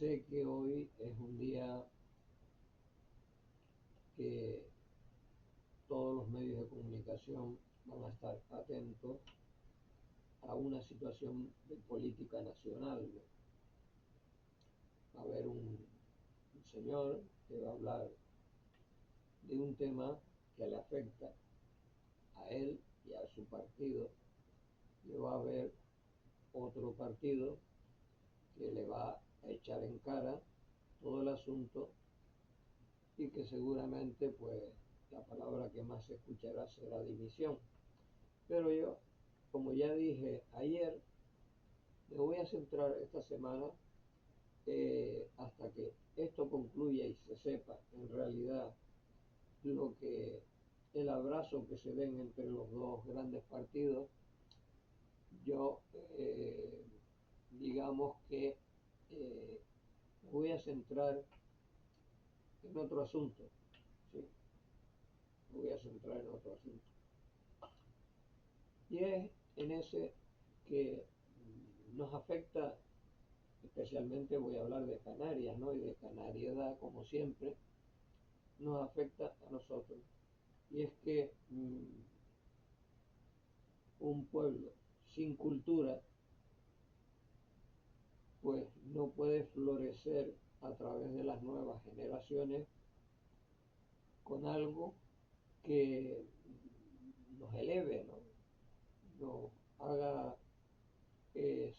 sé que hoy es un día que todos los medios de comunicación van a estar atentos a una situación de política nacional, ¿no? Va a haber un señor que va a hablar de un tema que le afecta a él y a su partido, y va a haber otro partido que le va a echar en cara todo el asunto y que seguramente pues la palabra que más se escuchará será división. Pero yo, como ya dije ayer, me voy a centrar esta semana hasta que esto concluya y se sepa en realidad lo que el abrazo que se den entre los dos grandes partidos. Yo digamos que me voy a centrar en otro asunto, ¿sí? Me voy a centrar en otro asunto. Y es en ese que nos afecta, especialmente voy a hablar de Canarias, ¿no? Y de Canariedad, como siempre, nos afecta a nosotros. Y es que un pueblo sin cultura, pues no puede florecer a través de las nuevas generaciones con algo que nos eleve, ¿no? Nos haga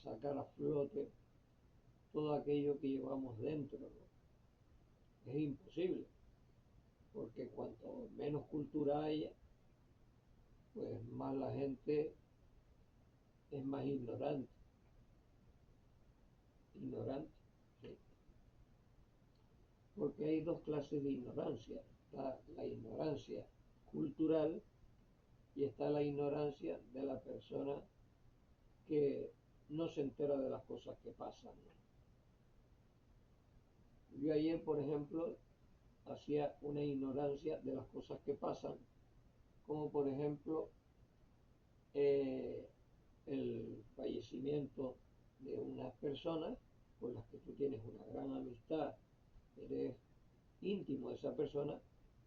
sacar a flote todo aquello que llevamos dentro, ¿no? Es imposible, porque cuanto menos cultura haya, pues más la gente es más ignorante. Ignorante, ¿sí? Porque hay dos clases de ignorancia. Está la ignorancia cultural y está la ignorancia de la persona que no se entera de las cosas que pasan, ¿no? Yo ayer, por ejemplo, hacía una ignorancia de las cosas que pasan, como por ejemplo eh, el fallecimiento de unas personas con las que tú tienes una gran amistad, eres íntimo de esa persona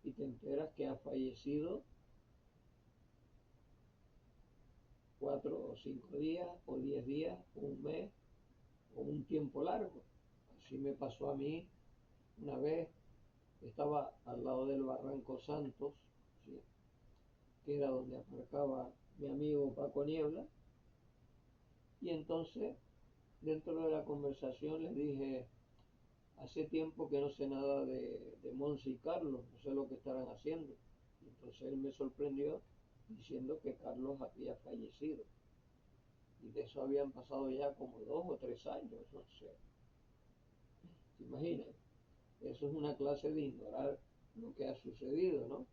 y te enteras que ha fallecido 4 o 5 días o 10 días o un mes o un tiempo largo. Así me pasó a mí una vez. Estaba al lado del Barranco Santos, ¿sí? Que era donde aparcaba mi amigo Paco Niebla, y entonces dentro de la conversación les dije: hace tiempo que no sé nada de Monse y Carlos, no sé lo que estarán haciendo. Y entonces él me sorprendió diciendo que Carlos había fallecido. Y de eso habían pasado ya como 2 o 3 años, no sé. ¿Se imaginan? Eso es una clase de ignorar lo que ha sucedido, ¿no?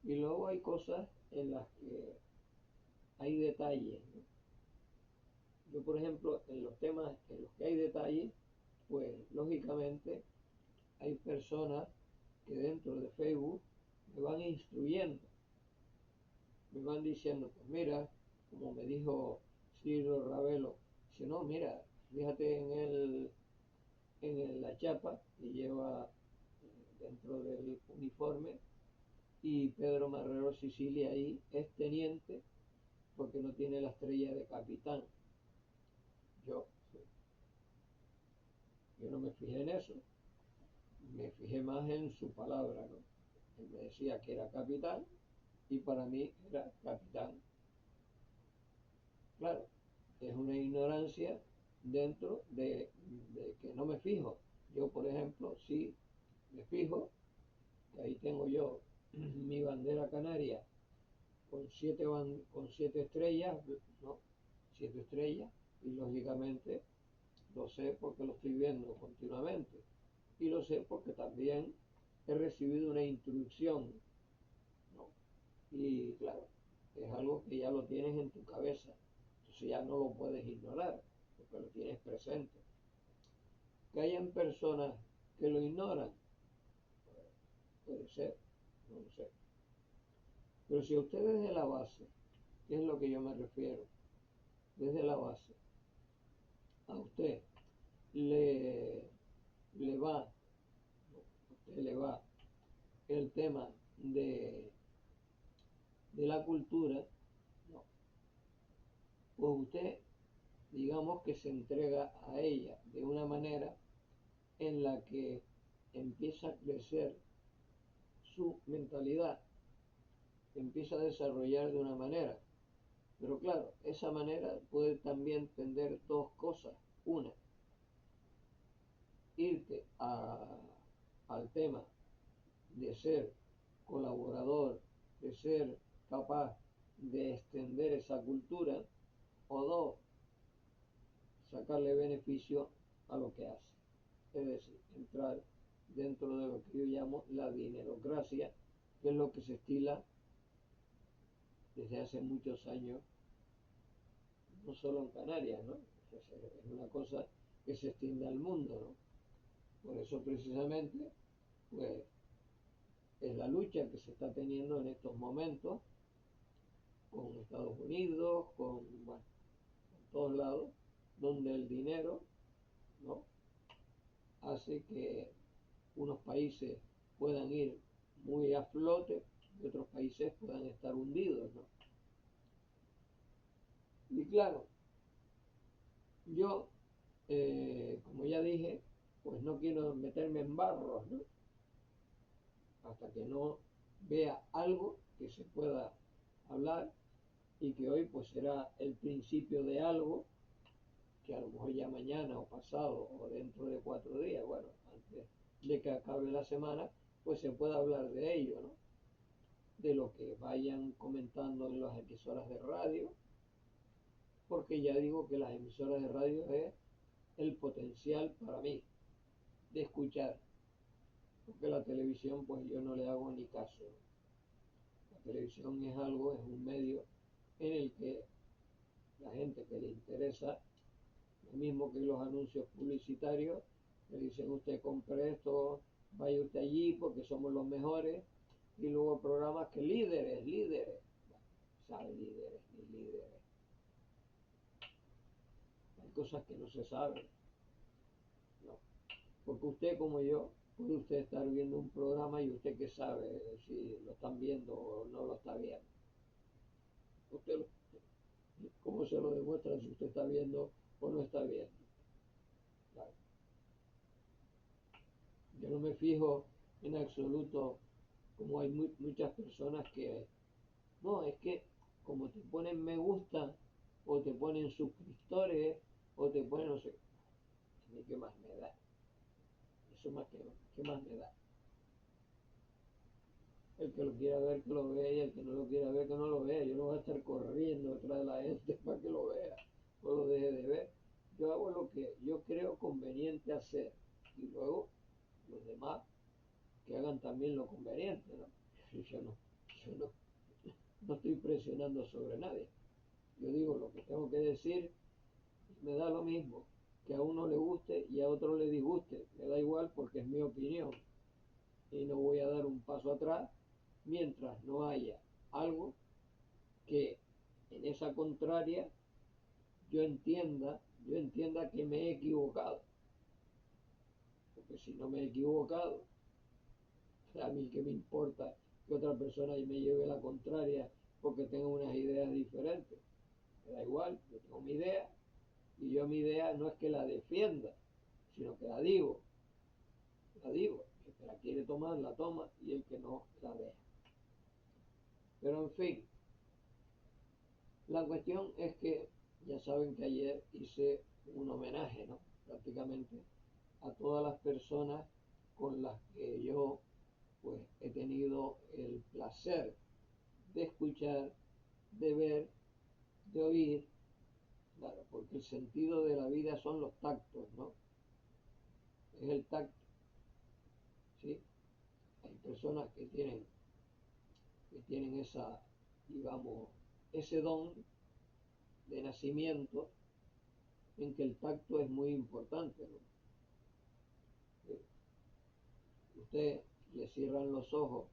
Y luego hay cosas en las que hay detalles, ¿no? Yo, por ejemplo, en los temas en los que hay detalles, pues lógicamente hay personas que dentro de Facebook me van instruyendo, me van diciendo: pues mira, como me dijo Ciro Ravelo, si no, mira, fíjate en la chapa que lleva dentro del uniforme, y Pedro Marrero Sicilia ahí es teniente porque no tiene la estrella de capitán. Yo, yo no me fijé en eso, me fijé más en su palabra, ¿no? Él me decía que era capitán y para mí era capitán. Claro, es una ignorancia dentro de que no me fijo. Yo, por ejemplo, sí me fijo, que ahí tengo yo mi bandera canaria con siete estrellas, ¿no? 7 estrellas, y lógicamente lo sé porque lo estoy viendo continuamente. Y lo sé porque también he recibido una instrucción, ¿no? Y claro, es algo que ya lo tienes en tu cabeza, entonces ya no lo puedes ignorar, porque lo tienes presente. Que hayan personas que lo ignoran, pues, puede ser, no lo sé. Pero si a usted desde la base, que es lo que yo me refiero, desde la base, a usted le, le va, a usted le va el tema de la cultura, no, pues usted digamos que se entrega a ella de una manera en la que empieza a crecer su mentalidad, empieza a desarrollar de una manera. Pero claro, esa manera puede también tender dos cosas. Una, irte al tema de ser colaborador, de ser capaz de extender esa cultura, o dos, sacarle beneficio a lo que hace. Es decir, entrar dentro de lo que yo llamo la dinerocracia, que es lo que se estila desde hace muchos años, no solo en Canarias, ¿no? Es una cosa que se extiende al mundo, ¿no? Por eso precisamente, pues, es la lucha que se está teniendo en estos momentos con Estados Unidos, bueno, con todos lados, donde el dinero, ¿no?, hace que unos países puedan ir muy a flote y otros países puedan estar hundidos, ¿no? Y claro, yo, como ya dije, pues no quiero meterme en barros, ¿no? Hasta que no vea algo que se pueda hablar y que hoy pues será el principio de algo que a lo mejor ya mañana o pasado o dentro de 4 días, bueno, antes de que acabe la semana, pues se pueda hablar de ello, ¿no? De lo que vayan comentando en las emisoras de radio, porque ya digo que las emisoras de radio es el potencial para mí de escuchar, porque la televisión pues yo no le hago ni caso. La televisión es algo, es un medio en el que la gente que le interesa, lo mismo que los anuncios publicitarios, le dicen usted compre esto, vaya usted allí porque somos los mejores, y luego programas que líderes, líderes, bueno, sabe líderes, ni líderes, hay cosas que no se saben, ¿no? Porque usted como yo, puede usted estar viendo un programa y usted que sabe si lo están viendo o no lo está viendo. Usted ¿cómo se lo demuestra si usted está viendo o no está viendo? Claro. Yo no me fijo en absoluto, como hay muchas personas que, no, es que como te ponen me gusta, o te ponen suscriptores, o te ponen no sé, a mí qué más me da, eso más que, ¿qué más me da? El que lo quiera ver que lo vea y el que no lo quiera ver que no lo vea. Yo no voy a estar corriendo detrás de la gente para que lo vea o lo deje de ver. Yo hago lo que yo creo conveniente hacer y luego los demás que hagan también lo conveniente, ¿no? Yo no estoy presionando sobre nadie. Yo digo lo que tengo que decir y me da lo mismo que a uno le guste y a otro le disguste. Me da igual porque es mi opinión y no voy a dar un paso atrás mientras no haya algo que en esa contraria yo entienda que me he equivocado. Porque si no me he equivocado, a mí qué me importa que otra persona me lleve la contraria porque tenga unas ideas diferentes. Me da igual, yo tengo mi idea y yo mi idea no es que la defienda, sino que la digo, la digo. El que la quiere tomar, la toma y el que no, la deja. Pero en fin, la cuestión es que ya saben que ayer hice un homenaje, ¿no? Prácticamente a todas las personas con las que yo pues he tenido el placer de escuchar, de ver, de oír, claro, porque el sentido de la vida son los tactos, ¿no? Es el tacto, ¿sí? Hay personas que tienen esa, digamos, ese don de nacimiento en que el tacto es muy importante, ¿no? Usted le cierran los ojos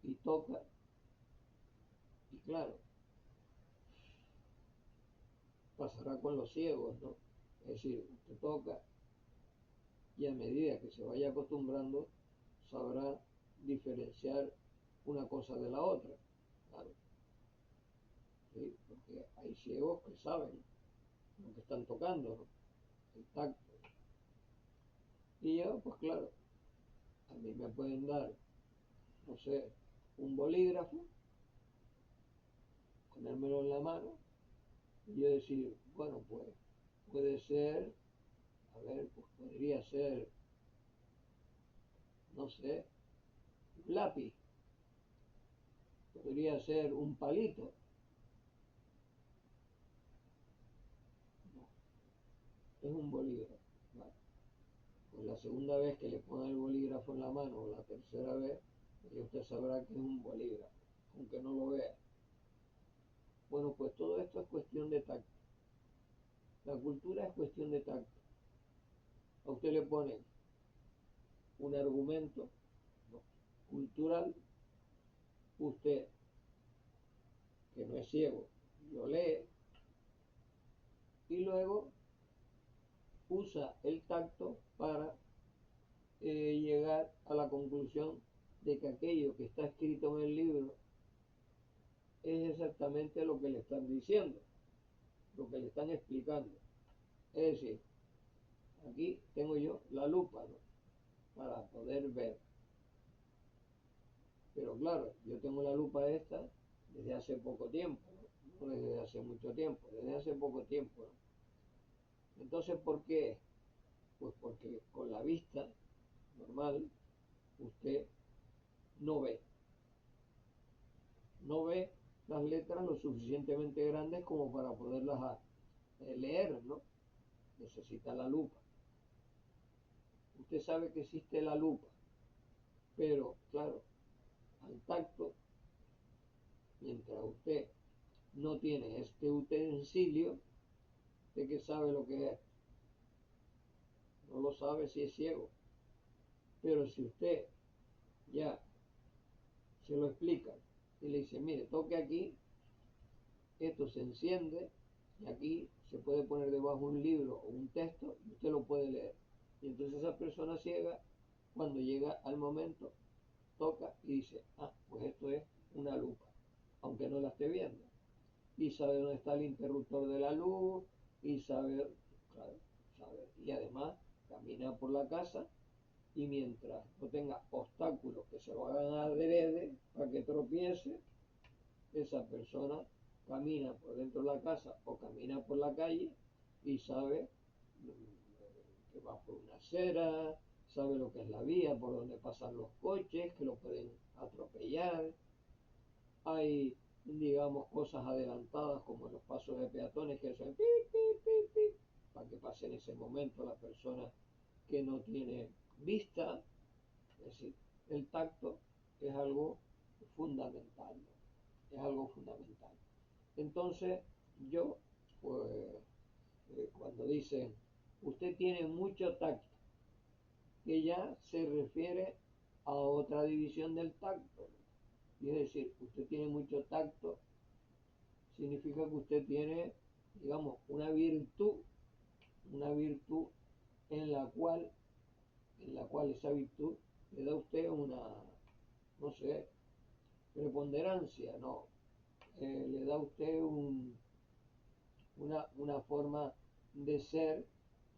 y toca, y claro, pasará con los ciegos, ¿no? Es decir, usted toca y a medida que se vaya acostumbrando, sabrá diferenciar una cosa de la otra. Claro, ¿sí? Porque hay ciegos que saben lo que están tocando, ¿no? El tacto. Y yo, pues claro, a mí me pueden dar, no sé, un bolígrafo, ponérmelo en la mano y yo decir, bueno, pues puede ser, a ver, pues podría ser, no sé, un lápiz, podría ser un palito. No, es un bolígrafo. Vale. Pues la segunda vez que le ponga el bolígrafo en la mano o la tercera vez, pues ya usted sabrá que es un bolígrafo, aunque no lo vea. Bueno, pues todo esto es cuestión de tacto. La cultura es cuestión de tacto. A usted le ponen un argumento, ¿no?, cultural, usted, que no es ciego, lo lee y luego usa el tacto para llegar a la conclusión de que aquello que está escrito en el libro es exactamente lo que le están diciendo, lo que le están explicando. Es decir, aquí tengo yo la lupa, ¿no?, para poder ver. Pero claro, yo tengo la lupa esta desde hace poco tiempo, ¿no? No desde hace mucho tiempo, desde hace poco tiempo, ¿no? Entonces, ¿por qué? Pues porque con la vista normal usted no ve, no ve las letras lo suficientemente grandes como para poderlas leer, ¿no? Necesita la lupa. Usted sabe que existe la lupa, pero claro, al tacto, mientras usted no tiene este utensilio, ¿de qué sabe lo que es? No lo sabe si es ciego. Pero si usted ya se lo explica y le dice, mire, toque aquí, esto se enciende y aquí se puede poner debajo un libro o un texto y usted lo puede leer. Y entonces esa persona ciega, cuando llega al momento, toca y dice, ah, pues esto es una lupa, aunque no la esté viendo. Y sabe dónde está el interruptor de la luz, y sabe, claro, sabe. Y además camina por la casa y mientras no tenga obstáculos que se lo hagan adrede para que tropiece, esa persona camina por dentro de la casa o camina por la calle y sabe que va por una acera, sabe lo que es la vía, por donde pasan los coches, que lo pueden atropellar. Hay, digamos, cosas adelantadas como en los pasos de peatones que hacen pi, pi, pi, pi, para que pase en ese momento la persona que no tiene vista. Es decir, el tacto es algo fundamental, ¿no? Es algo fundamental. Entonces, yo, pues, cuando dicen, usted tiene mucho tacto, que ya se refiere a otra división del tacto, ¿no? Y es decir, usted tiene mucho tacto, significa que usted tiene, digamos, una virtud en la cual esa virtud le da a usted una, no sé, preponderancia, no, le da a usted una forma de ser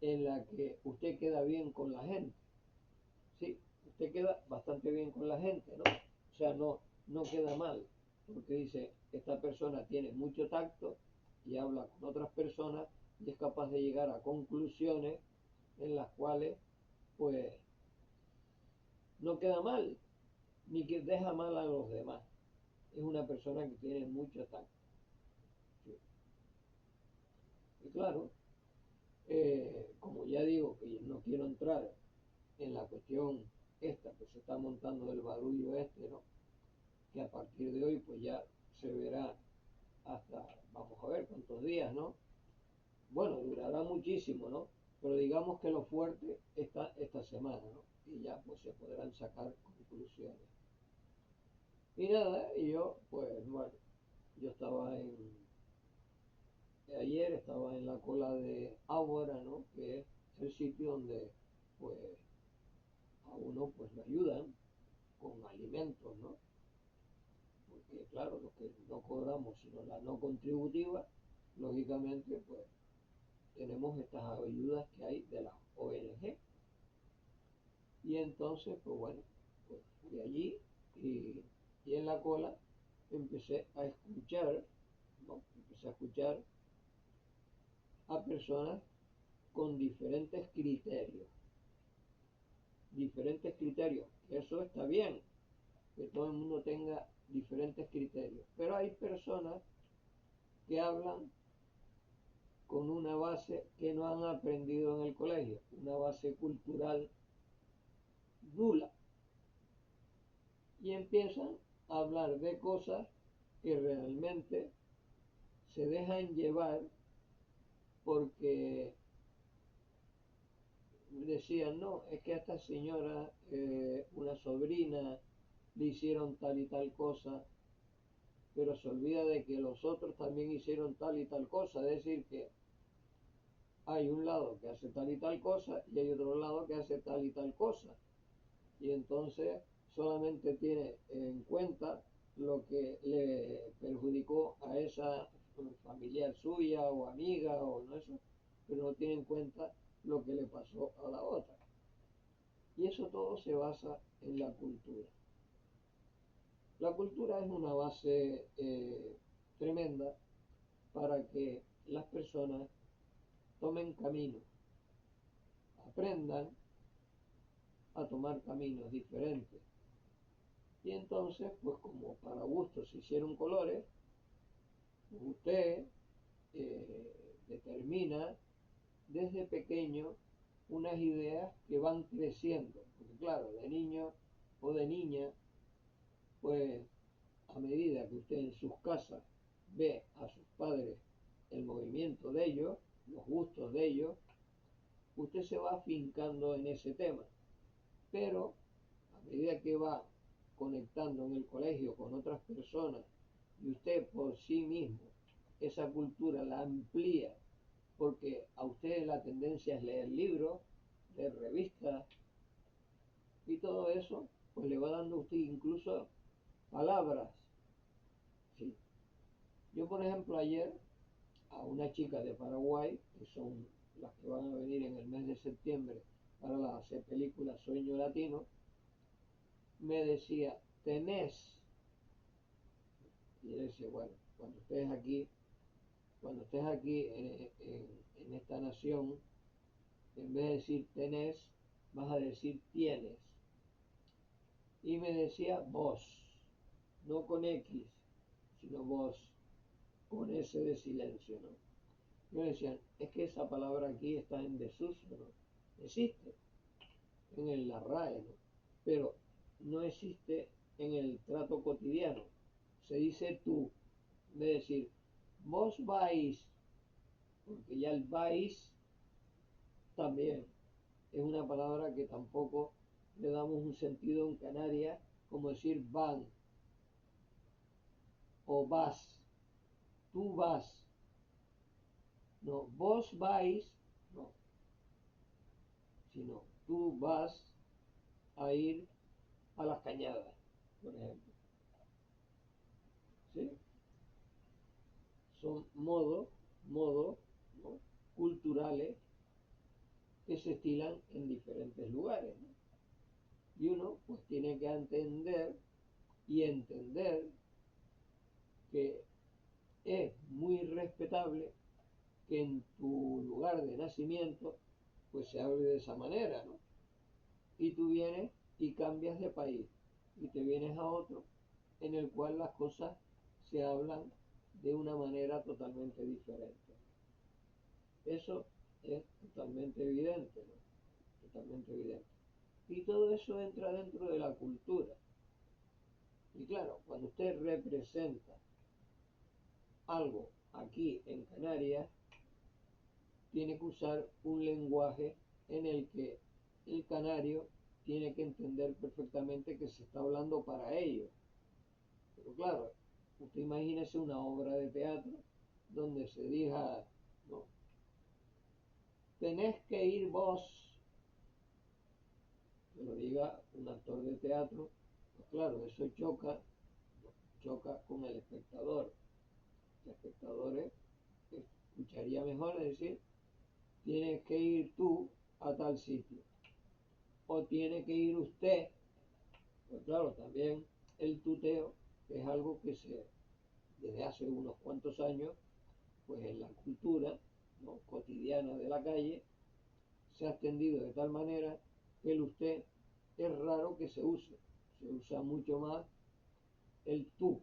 en la que usted queda bien con la gente. Sí, usted queda bastante bien con la gente, ¿no? O sea, no queda mal, porque dice, esta persona tiene mucho tacto y habla con otras personas y es capaz de llegar a conclusiones en las cuales, pues, no queda mal, ni que deja mal a los demás. Es una persona que tiene mucho tacto. Sí. Y claro, como ya digo que no quiero entrar en la cuestión esta que se está montando del barullo este, ¿no?, que a partir de hoy pues ya se verá hasta, vamos a ver cuántos días, ¿no? Bueno, durará muchísimo, ¿no? Pero digamos que lo fuerte está esta semana, ¿no? Y ya pues se podrán sacar conclusiones. Y nada, y yo, pues bueno, yo estaba ayer estaba en la cola de Ágora, ¿no? Que es el sitio donde pues a uno pues lo ayudan con alimentos, ¿no? Porque claro, los que no cobramos sino la no contributiva, lógicamente pues tenemos estas ayudas que hay de las ONG. Y entonces pues bueno, pues fui allí y, y en la cola empecé a escuchar, ¿no? Empecé a escuchar a personas con diferentes criterios, eso está bien, que todo el mundo tenga diferentes criterios, pero hay personas que hablan con una base que no han aprendido en el colegio, una base cultural nula, y empiezan a hablar de cosas que realmente se dejan llevar porque decían, no, es que a esta señora, una sobrina, le hicieron tal y tal cosa, pero se olvida de que los otros también hicieron tal y tal cosa, es decir, que hay un lado que hace tal y tal cosa y hay otro lado que hace tal y tal cosa. Y entonces solamente tiene en cuenta lo que le perjudicó a esa familiar suya o amiga o no eso, pero no tiene en cuenta lo que le pasó a la otra. Y eso todo se basa en la cultura. La cultura es una base tremenda para que las personas tomen caminos, aprendan a tomar caminos diferentes. Y entonces, pues como para gusto se hicieron colores, usted determina desde pequeño unas ideas que van creciendo. Porque claro, de niño o de niña, pues a medida que usted en sus casas ve a sus padres el movimiento de ellos, los gustos de ellos, usted se va afincando en ese tema. Pero a medida que va conectando en el colegio con otras personas y usted por sí mismo esa cultura la amplía, porque a usted la tendencia es leer libros, leer revistas y todo eso, pues le va dando a usted incluso palabras. ¿Sí? Yo, por ejemplo, ayer a una chica de Paraguay, que son las que van a venir en el mes de septiembre para la película Sueño Latino, me decía, tenés. Y yo decía, bueno, cuando estés aquí en esta nación, en vez de decir tenés, vas a decir tienes. Y me decía vos, no con X, sino vos, con S de silencio, ¿no? Me decían, es que esa palabra aquí está en desuso, ¿no? Existe en la RAE, ¿no? Pero no existe en el trato cotidiano. Se dice tú, de decir, vos vais, porque ya el vais también es una palabra que tampoco le damos un sentido en Canarias, como decir van o vas, tú vas, no, vos vais, no, sino tú vas a ir a las cañadas, por ejemplo. ¿Sí? Son modos, ¿no? Culturales que se estilan en diferentes lugares, ¿no? Y uno pues tiene que entender y entender que es muy respetable que en tu lugar de nacimiento pues se hable de esa manera, ¿no? Y tú vienes y cambias de país y te vienes a otro en el cual las cosas se hablan de una manera totalmente diferente. Eso es totalmente evidente, ¿no? Totalmente evidente. Y todo eso entra dentro de la cultura. Y claro, cuando usted representa algo aquí en Canarias, tiene que usar un lenguaje en el que el canario tiene que entender perfectamente que se está hablando para ellos. Pero claro, usted imagínese una obra de teatro donde se diga, no, tenés que ir vos, que lo diga un actor de teatro, pues claro, eso choca con el espectador. El espectador escucharía mejor decir, tienes que ir tú a tal sitio, o tiene que ir usted. Pues claro, también el tuteo es algo que desde hace unos cuantos años, pues en la cultura, ¿no?, cotidiana de la calle, se ha extendido de tal manera que el usted es raro que se use. Se usa mucho más el tú,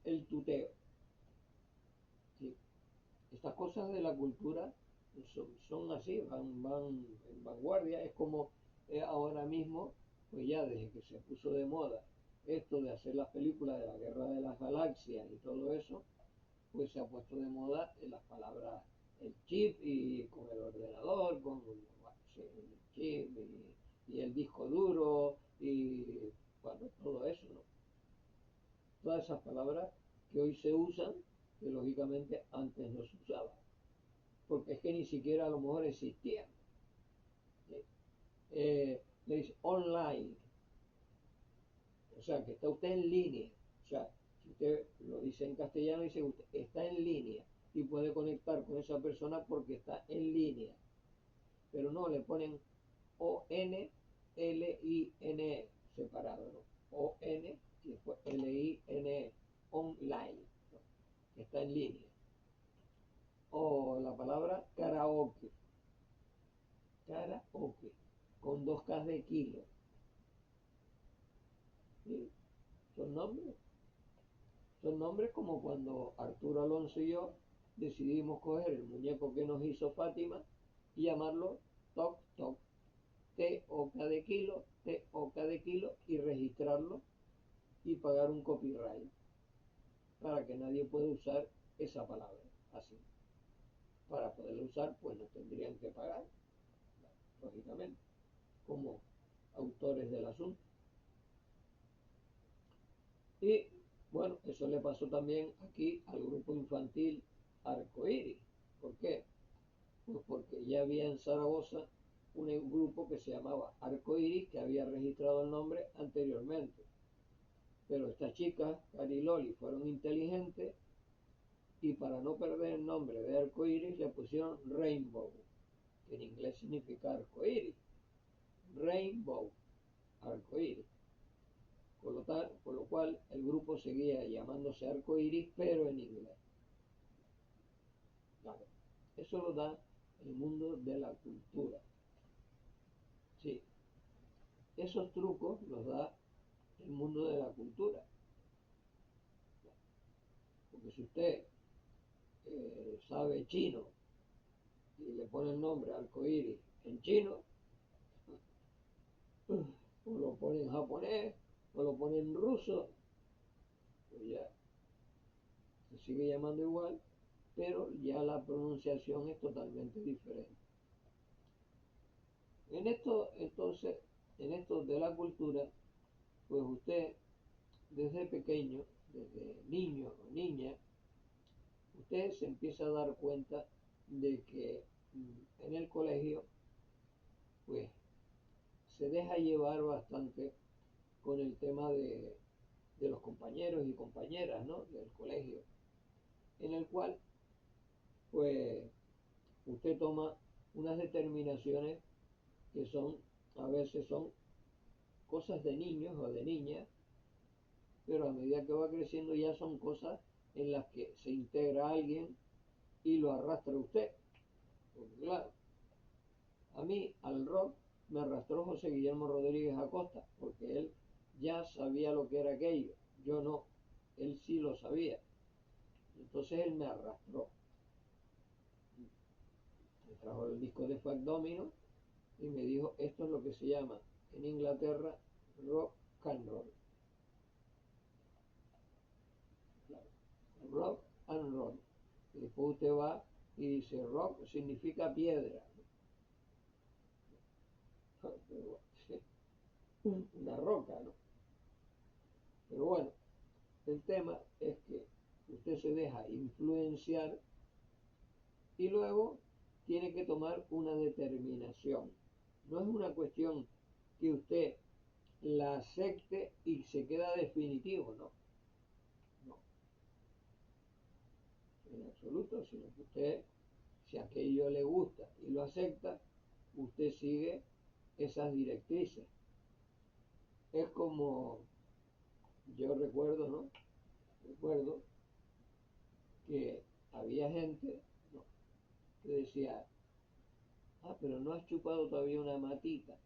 el tuteo. ¿Sí? Estas cosas de la cultura son así, van en vanguardia. Es como ahora mismo, pues ya desde que se puso de moda esto de hacer las películas de la Guerra de las Galaxias y todo eso, pues se ha puesto de moda en las palabras el chip y con el ordenador, con bueno, sí, el chip y el disco duro y bueno, todo eso, ¿no? Todas esas palabras que hoy se usan, que lógicamente antes no se usaban, porque es que ni siquiera a lo mejor existían. ¿Sí? Le dice online, o sea, que está usted en línea. O sea, si usted lo dice en castellano, dice usted está en línea y puede conectar con esa persona porque está en línea. Pero no, le ponen O-N-L-I-N-E separado, ¿no? O-N y después L-I-N-E, online, ¿no?, que está en línea. O la palabra karaoke, karaoke, con dos K de kilo. ¿Sí? Son nombres. Son nombres como cuando Arturo Alonso y yo decidimos coger el muñeco que nos hizo Fátima y llamarlo Toc Toc, T-O-K de kilo, T-O-K de kilo, y registrarlo y pagar un copyright para que nadie pueda usar esa palabra así. Para poderla usar, pues nos tendrían que pagar, lógicamente, como autores del asunto. Y bueno, eso le pasó también aquí al grupo infantil Arcoíris. ¿Por qué? Pues porque ya había en Zaragoza un grupo que se llamaba Arcoíris que había registrado el nombre anteriormente. Pero estas chicas, Cari y Loli, fueron inteligentes y para no perder el nombre de Arcoíris le pusieron Rainbow, que en inglés significa arcoíris. Rainbow, arcoíris. Por lo cual el grupo seguía llamándose Arcoíris, pero en inglés. Claro, eso lo da el mundo de la cultura. Sí, esos trucos los da el mundo de la cultura. Porque si usted sabe chino y le pone el nombre arcoíris en chino, o lo pone en japonés, o lo pone en ruso, pues ya se sigue llamando igual, pero ya la pronunciación es totalmente diferente. En esto, entonces, en esto de la cultura, pues usted desde pequeño, desde niño o niña, usted se empieza a dar cuenta de que en el colegio, pues se deja llevar bastante con el tema de los compañeros y compañeras, ¿no?, del colegio, en el cual, pues, usted toma unas determinaciones que son, a veces son cosas de niños o de niñas, pero a medida que va creciendo ya son cosas en las que se integra alguien y lo arrastra usted. Porque claro, a mí al rock me arrastró José Guillermo Rodríguez Acosta, porque él ya sabía lo que era aquello, yo no, él sí lo sabía. Entonces él me arrastró. Me trajo el disco de Fat Domino y me dijo, esto es lo que se llama en Inglaterra rock and roll. Claro, rock and roll. Y después usted va y dice, rock significa piedra. Una roca, ¿no? Pero bueno, el tema es que usted se deja influenciar y luego tiene que tomar una determinación. No es una cuestión que usted la acepte y se queda definitivo, no, no, en absoluto, sino que usted, si aquello le gusta y lo acepta, usted sigue esas directrices. Es como, yo recuerdo, ¿no? Recuerdo que había gente, ¿no?, que decía, ah, pero no has chupado todavía una matita.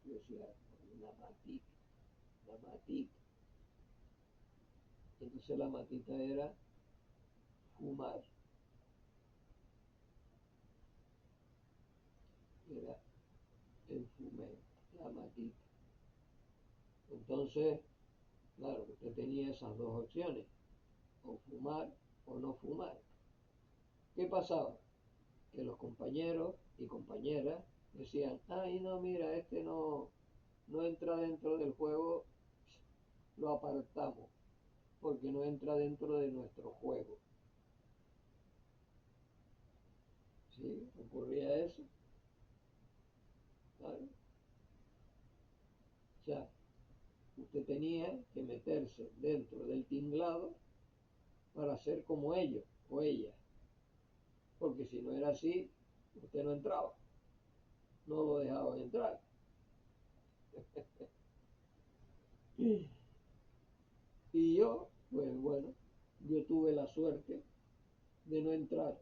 Yo decía, una matita, una matita. Entonces la matita era fumar, era el fumé, la matita. Entonces, claro, usted tenía esas dos opciones, o fumar o no fumar. ¿Qué pasaba? Que los compañeros y compañeras decían, ay no, mira, este no entra dentro del juego, lo apartamos, porque no entra dentro de nuestro juego. ¿Sí? ¿Ocurría eso? Claro. O sea, usted tenía que meterse dentro del tinglado para ser como ellos o ella, porque si no era así, usted no entraba, no lo dejaban entrar. Y yo, pues bueno, yo tuve la suerte de no entrar.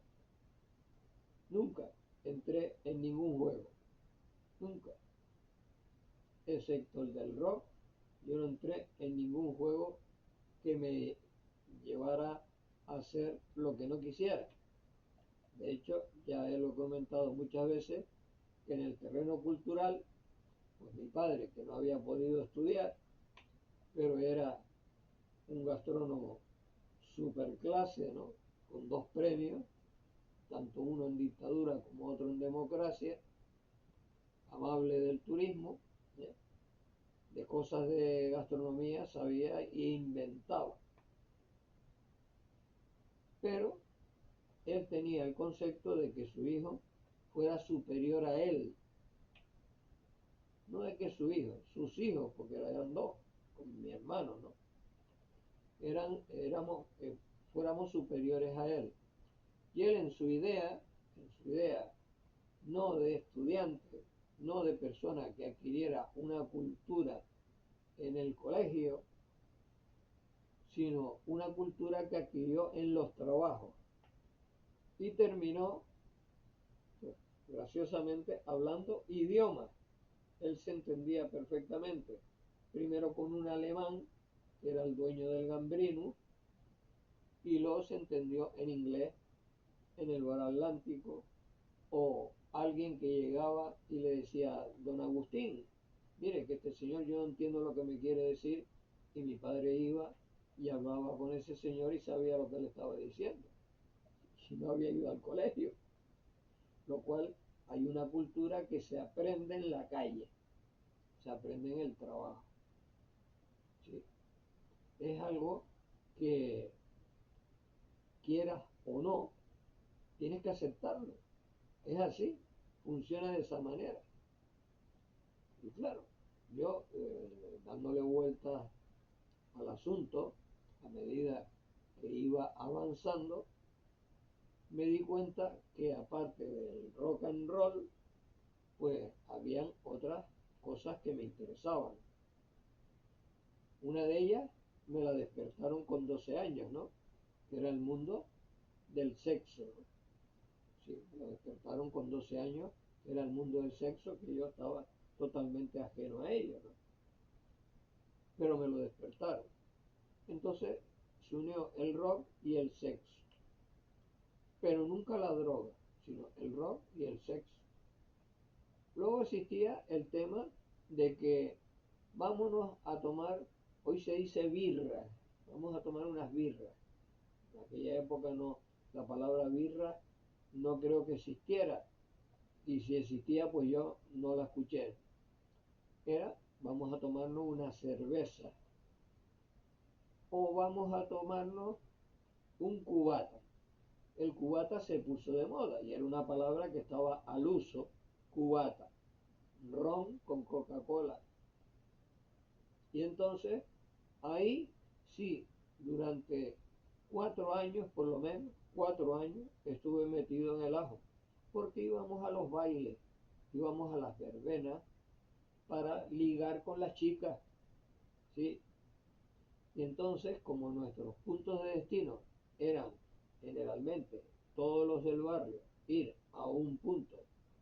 Nunca entré en ningún juego, nunca, excepto el del rock. Yo no entré en ningún juego que me llevara a hacer lo que no quisiera. De hecho, ya lo he comentado muchas veces, que en el terreno cultural, pues mi padre, que no había podido estudiar, pero era un gastrónomo superclase, ¿no?, con dos premios, tanto uno en dictadura como otro en democracia, amable del turismo, ¿eh?, de cosas de gastronomía sabía e inventaba. Pero él tenía el concepto de que su hijo fuera superior a él. No de que su hijo, sus hijos, porque eran dos, con mi hermano, ¿no? Éramos, fuéramos superiores a él. Y él en su idea, no de estudiante, no de persona que adquiriera una cultura en el colegio, sino una cultura que adquirió en los trabajos. Y terminó, pues, graciosamente, hablando idiomas. Él se entendía perfectamente, primero con un alemán, que era el dueño del Gambrinus, y luego se entendió en inglés en el bar Atlántico, o alguien que llegaba y le decía, don Agustín, mire que este señor yo no entiendo lo que me quiere decir, y mi padre iba y hablaba con ese señor y sabía lo que le estaba diciendo, si no había ido al colegio, lo cual hay una cultura que se aprende en la calle, se aprende en el trabajo, ¿sí? Es algo que, quieras o no, tienes que aceptarlo, es así, funciona de esa manera. Y claro, yo, dándole vueltas al asunto, a medida que iba avanzando, me di cuenta que aparte del rock and roll, pues habían otras cosas que me interesaban. Una de ellas me la despertaron con 12 años, ¿no? Que era el mundo del sexo, ¿no? Sí, me lo despertaron con 12 años, era el mundo del sexo, que yo estaba totalmente ajeno a ello, ¿no? Pero me lo despertaron. Entonces se unió el rock y el sexo, pero nunca la droga, sino el rock y el sexo. Luego existía el tema de que vámonos a tomar, hoy se dice birra, vamos a tomar unas birras. En aquella época no, la palabra birra no creo que existiera, y si existía pues yo no la escuché. Era, vamos a tomarnos una cerveza, o vamos a tomarnos un cubata. el cubata se puso de moda y era una palabra que estaba al uso, cubata, ron con Coca-Cola. Y entonces ahí sí, durante 4 años, por lo menos, 4 años, estuve metido en el ajo, porque íbamos a los bailes, íbamos a las verbenas para ligar con las chicas, ¿sí? Y entonces, como nuestros puntos de destino eran generalmente todos los del barrio, ir a un punto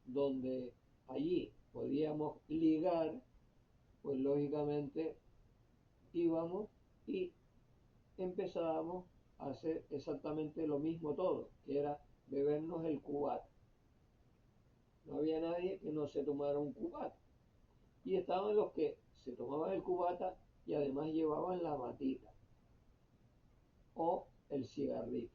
donde allí podíamos ligar, pues lógicamente íbamos y empezábamos a hacer exactamente lo mismo todo, que era bebernos el cubata. No había nadie que no se tomara un cubata. Y estaban los que se tomaban el cubata y además llevaban la batita o el cigarrito.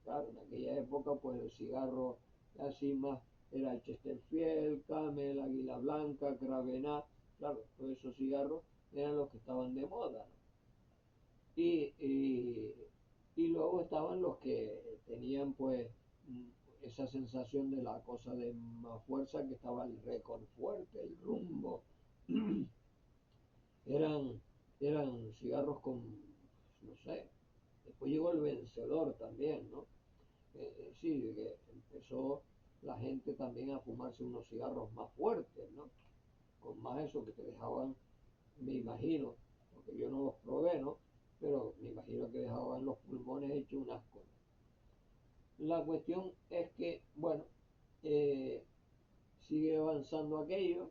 Claro, en aquella época pues el cigarro así más era el Chesterfield, Camel, Águila Blanca, Cravenat, claro, todos esos cigarros eran los que estaban de moda, ¿no? Y, y, y luego estaban los que tenían pues esa sensación de la cosa de más fuerza, que estaba el récord fuerte, el rumbo. eran, eran cigarros con, no sé, después llegó el vencedor también, ¿no? Sí, que empezó la gente también a fumarse unos cigarros más fuertes, ¿no? Con más eso que te dejaban, me imagino, porque yo no los probé, ¿no? Pero me imagino que dejaban los pulmones hechos un asco. La cuestión es que, bueno, eh, sigue avanzando aquello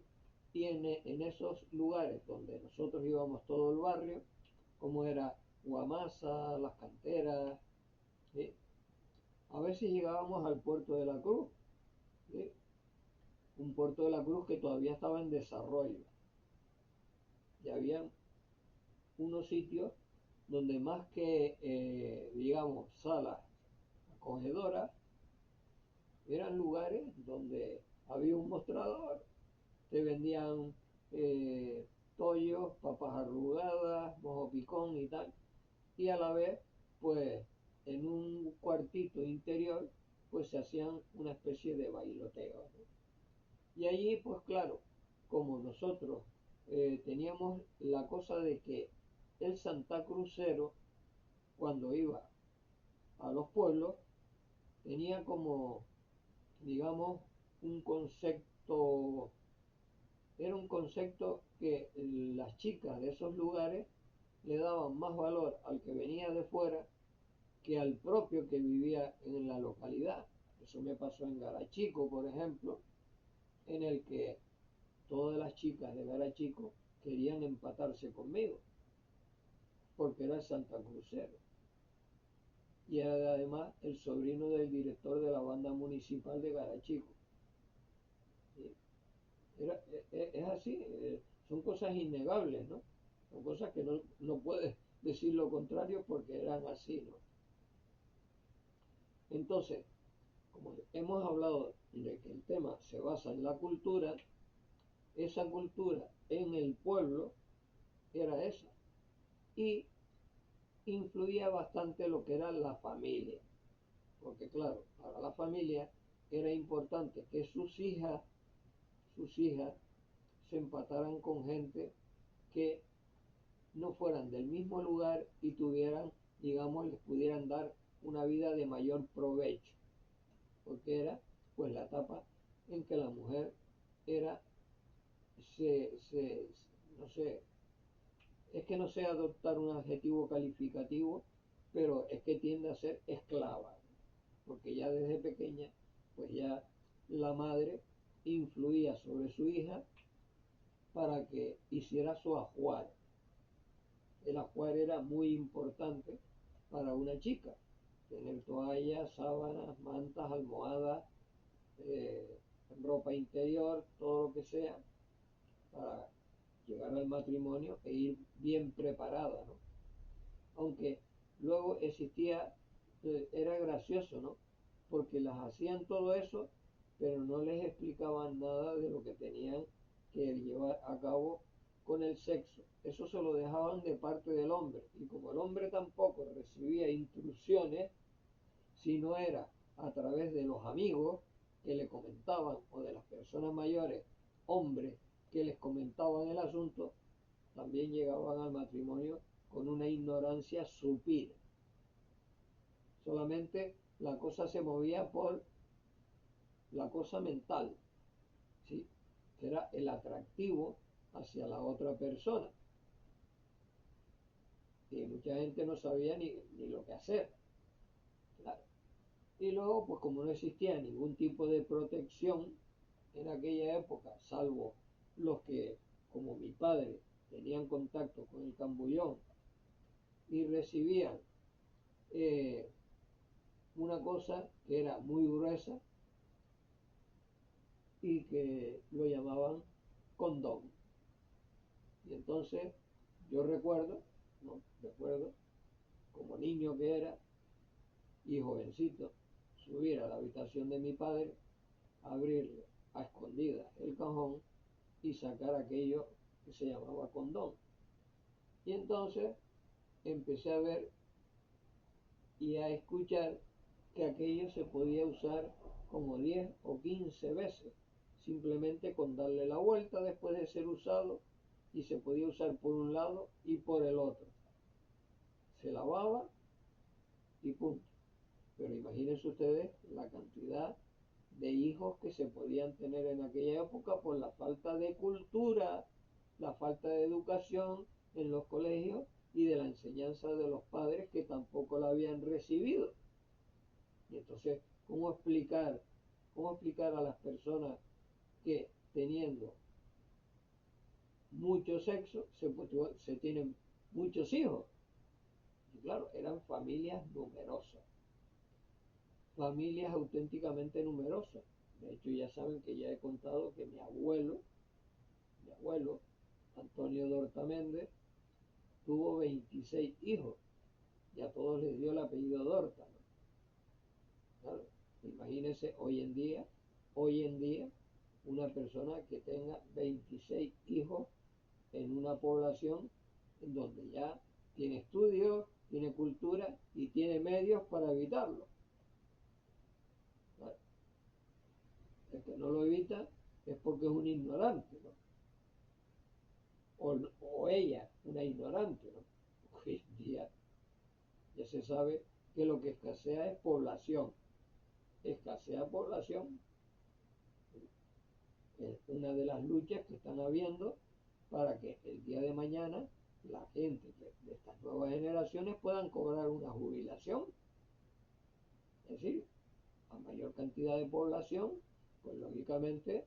y en esos lugares donde nosotros íbamos todo el barrio, como era Guamasa, Las Canteras, ¿sí? A veces llegábamos al puerto de la Cruz, ¿sí? Un puerto de la Cruz que todavía estaba en desarrollo. Y había unos sitios donde más que, digamos, salas acogedoras, eran lugares donde había un mostrador, te vendían tollos, papas arrugadas, mojo picón y tal, y a la vez, pues, en un cuartito interior, pues se hacían una especie de bailoteo, ¿no? Y allí, pues claro, como nosotros teníamos la cosa de que el Santa Crucero, cuando iba a los pueblos, tenía como, digamos, un concepto, era un concepto que las chicas de esos lugares le daban más valor al que venía de fuera que al propio que vivía en la localidad. Eso me pasó en Garachico, por ejemplo, en el que todas las chicas de Garachico querían empatarse conmigo, porque era el Santa Crucero. Y era además el sobrino del director de la banda municipal de Garachico. ¿Sí? Es así, son cosas innegables, ¿no? Son cosas que no puedes decir lo contrario porque eran así, ¿no? Entonces, como hemos hablado de que el tema se basa en la cultura, esa cultura en el pueblo era esa. Y influía bastante lo que era la familia. Porque claro, para la familia era importante que sus hijas se empataran con gente que no fueran del mismo lugar y tuvieran, digamos, les pudieran dar una vida de mayor provecho. Porque era pues la etapa en que la mujer era, no sé, es que no sé adoptar un adjetivo calificativo, pero es que tiende a ser esclava, porque ya desde pequeña, pues ya la madre influía sobre su hija para que hiciera su ajuar. El ajuar era muy importante para una chica, tener toallas, sábanas, mantas, almohadas, eh, ropa interior, todo lo que sea, para llegar al matrimonio e ir bien preparada, ¿no? Aunque luego existía, era gracioso, ¿no? Porque las hacían todo eso, pero no les explicaban nada de lo que tenían que llevar a cabo con el sexo. Eso se lo dejaban de parte del hombre. Y como el hombre tampoco recibía instrucciones, si no era a través de los amigos que le comentaban o de las personas mayores, hombres, que les comentaban el asunto, también llegaban al matrimonio con una ignorancia supina. Solamente la cosa se movía por la cosa mental, ¿sí? Que era el atractivo hacia la otra persona. Y mucha gente no sabía ni lo que hacer. Claro. Y luego, pues como no existía ningún tipo de protección en aquella época, salvo los que, como mi padre, tenían contacto con el cambullón y recibían eh, una cosa que era muy gruesa y que lo llamaban condón. Y entonces yo recuerdo, ¿no? Recuerdo, como niño que era y jovencito, subir a la habitación de mi padre, abrirle a escondidas el cajón y sacar aquello que se llamaba condón. Y entonces empecé a ver y a escuchar que aquello se podía usar como 10 o 15 veces, simplemente con darle la vuelta después de ser usado, y se podía usar por un lado y por el otro. Se lavaba y punto. Pero imagínense ustedes la cantidad de hijos que se podían tener en aquella época por la falta de cultura, la falta de educación en los colegios y de la enseñanza de los padres que tampoco la habían recibido. Y entonces, ¿cómo explicar a las personas que teniendo mucho sexo se tienen muchos hijos? Y claro, eran familias numerosas, familias auténticamente numerosas. De hecho, ya saben que ya he contado que mi abuelo, Antonio Dorta tuvo 26 hijos y a todos les dio el apellido Dorta, ¿no? Claro, imagínense hoy en día, una persona que tenga 26 hijos en una población en donde ya tiene estudios, tiene cultura y tiene medios para evitarlo. Claro, el que no lo evita es porque es un ignorante, ¿no? O ella, una ignorante, ¿no? Hoy en día ya se sabe que lo que escasea es población. Escasea población. Es una de las luchas que están habiendo para que el día de mañana la gente de estas nuevas generaciones puedan cobrar una jubilación. Es decir, a mayor cantidad de población, pues lógicamente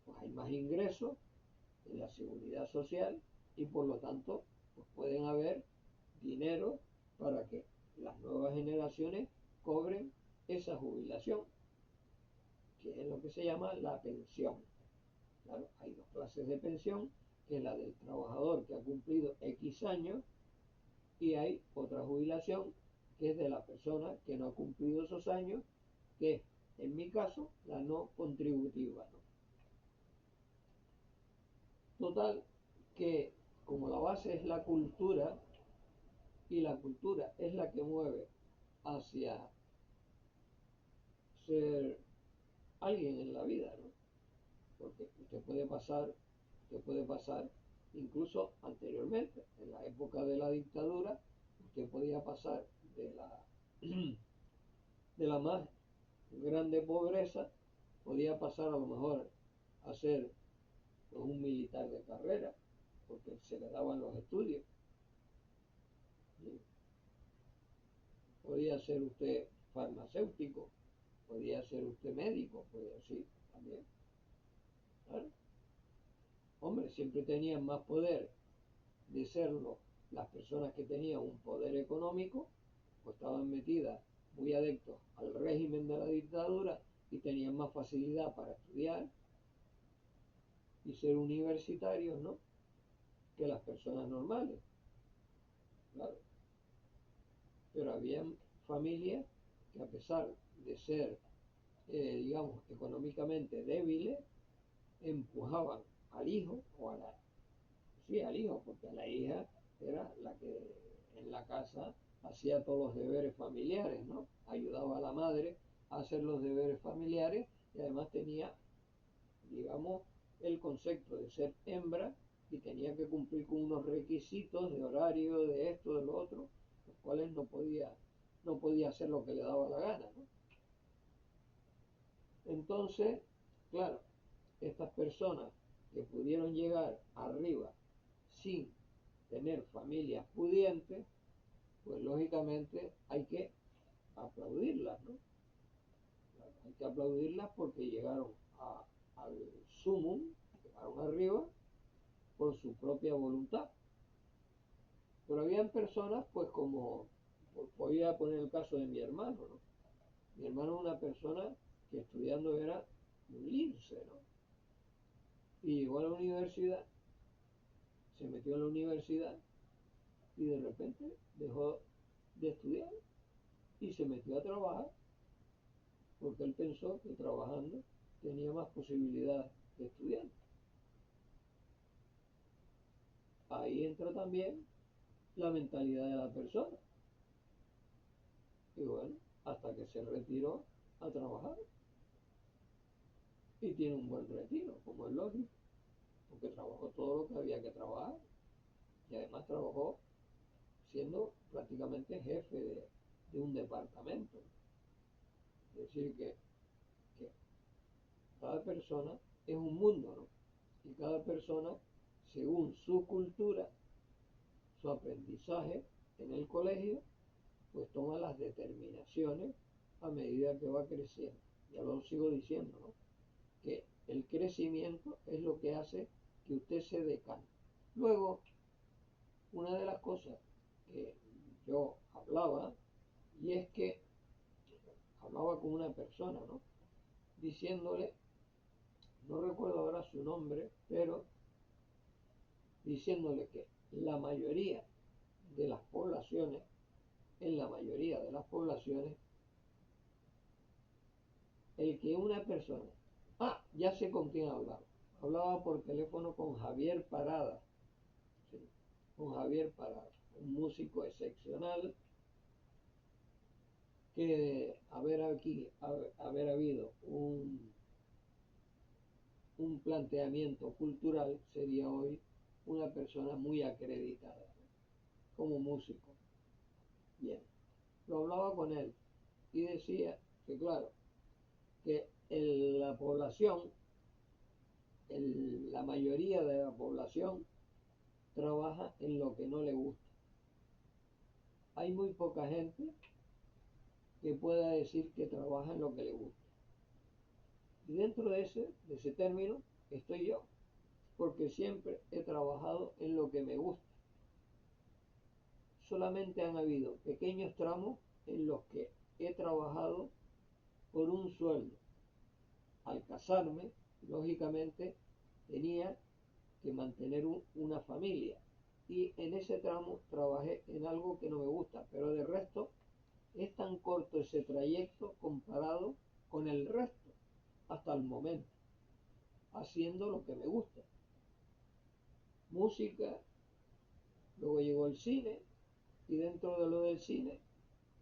pues hay más ingresos en la seguridad social y por lo tanto pues pueden haber dinero para que las nuevas generaciones cobren esa jubilación, que es lo que se llama la pensión. Claro, hay dos clases de pensión, que es la del trabajador que ha cumplido X años, y hay otra jubilación que es de la persona que no ha cumplido esos años, que es, en mi caso, la no contributiva, ¿no? Total, que como la base es la cultura, y la cultura es la que mueve hacia ser alguien en la vida, ¿no? Porque usted puede pasar incluso anteriormente, en la época de la dictadura, usted podía pasar de la, de la más grande pobreza, podía pasar a lo mejor a ser pues, un militar de carrera, porque se le daban los estudios. ¿Sí? Podía ser usted farmacéutico, podía ser usted médico, podía sí, también. Claro. Hombre, siempre tenían más poder de serlo las personas que tenían un poder económico, pues estaban metidas muy adeptos al régimen de la dictadura y tenían más facilidad para estudiar y ser universitarios, ¿no? Que las personas normales, claro. Pero había familias que a pesar de ser, digamos, económicamente débiles, empujaban al hijo o sí, al hijo, porque a la hija era la que en la casa hacía todos los deberes familiares, ¿no? Ayudaba a la madre a hacer los deberes familiares y además tenía, digamos, el concepto de ser hembra y tenía que cumplir con unos requisitos de horario, de esto, de lo otro, los cuales no podía hacer lo que le daba la gana, ¿no? Entonces, claro, estas personas que pudieron llegar arriba sin tener familias pudientes, pues lógicamente hay que aplaudirlas, ¿no? Hay que aplaudirlas porque llegaron al sumum, llegaron arriba por su propia voluntad. Pero habían personas, pues como, voy a poner el caso de mi hermano, ¿no? Mi hermano es una persona que estudiando era un lince, ¿no? Y llegó a la universidad, se metió en la universidad y de repente dejó de estudiar y se metió a trabajar porque él pensó que trabajando tenía más posibilidades de estudiar. Ahí entra también la mentalidad de la persona. Y bueno, hasta que se retiró a trabajar y tiene un buen retiro, como es lógico, porque trabajó todo lo que había que trabajar y además trabajó siendo prácticamente jefe de un departamento. Es decir, que cada persona es un mundo, ¿no? Y cada persona, según su cultura, su aprendizaje en el colegio, pues toma las determinaciones a medida que va creciendo. Ya lo sigo diciendo, ¿no? Que el crecimiento es lo que hace que usted se decante. Luego, una de las cosas que yo hablaba, y es que hablaba con una persona, ¿no? Diciéndole, no recuerdo ahora su nombre, pero diciéndole que la mayoría de las poblaciones, en la mayoría de las poblaciones, el que una persona, ya sé con quién hablaba, hablaba por teléfono con Javier Parada, ¿sí? Con Javier Parada, un músico excepcional que haber habido un planteamiento cultural sería hoy una persona muy acreditada, ¿no? Como músico. Bien, lo hablaba con él y decía que claro, que la población, la mayoría de la población trabaja en lo que no le gusta. Hay muy poca gente que pueda decir que trabaja en lo que le gusta. Y dentro de ese término estoy yo, porque siempre he trabajado en lo que me gusta. Solamente han habido pequeños tramos en los que he trabajado por un sueldo. Al casarme, lógicamente, tenía que mantener una familia. Y en ese tramo trabajé en algo que no me gusta, pero de resto es tan corto ese trayecto comparado con el resto hasta el momento, haciendo lo que me gusta. Música, luego llegó el cine y dentro de lo del cine